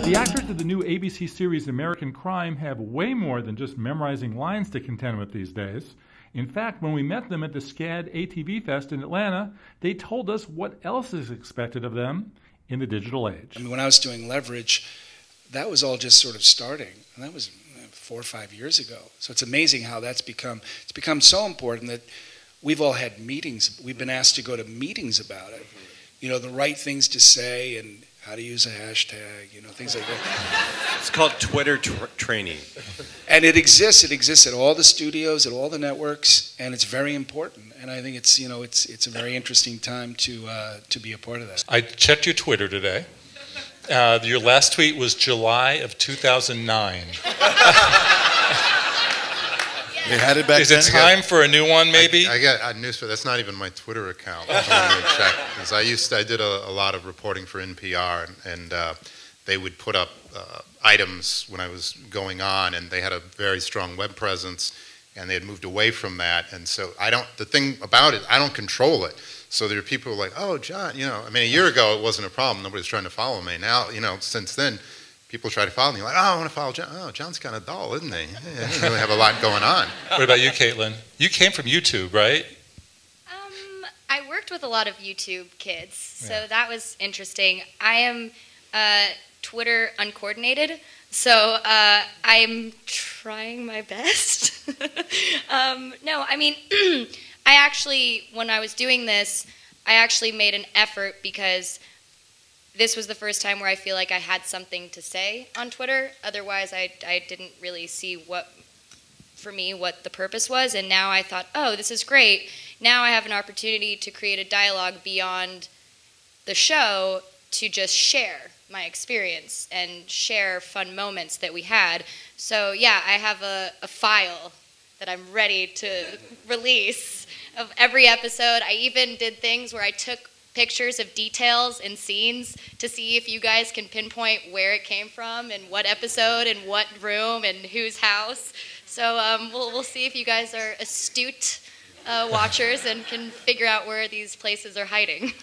The actors of the new ABC series American Crime have way more than just memorizing lines to contend with these days. In fact, when we met them at the SCAD aTVFest in Atlanta, they told us what else is expected of them in the digital age. I mean, when I was doing Leverage, that was all just sort of starting, and that was 4 or 5 years ago. So it's amazing how it's become so important that we've all had meetings. We've been asked to go to meetings about it. You know, the right things to say and how to use a hashtag, you know, things like that. It's called Twitter training. And it exists at all the studios, at all the networks, and it's very important. And I think it's, you know, it's a very interesting time to be a part of that. I checked your Twitter today. Your last tweet was July of 2009. You had it back Is then? it time for a new one, maybe? I got a news for that's not even my Twitter account. I'm going to check because I did a lot of reporting for NPR, and they would put up items when I was going on, and they had a very strong web presence, and they had moved away from that, and so the thing about it, I don't control it. So there are people who are like, oh, John, you know, I mean, a year ago it wasn't a problem. Nobody was trying to follow me. Now, you know, since then, people try to follow me. Like, oh, I want to follow John. Oh, John's kind of dull, isn't he? Yeah, he doesn't really have a lot going on. What about you, Caitlin? You came from YouTube, right? I worked with a lot of YouTube kids, so Yeah. that was interesting. I am Twitter uncoordinated, so I'm trying my best. No, I mean, I actually, when I was doing this, I actually made an effort because this was the first time where I feel like I had something to say on Twitter. Otherwise, I didn't really see what the purpose was. And now I thought, oh, this is great. Now I have an opportunity to create a dialogue beyond the show to just share my experience and share fun moments that we had. So yeah, I have a file that I'm ready to release of every episode. I even did things where I took pictures of details and scenes to see if you guys can pinpoint where it came from and what episode and what room and whose house. So we'll see if you guys are astute watchers and can figure out where these places are hiding.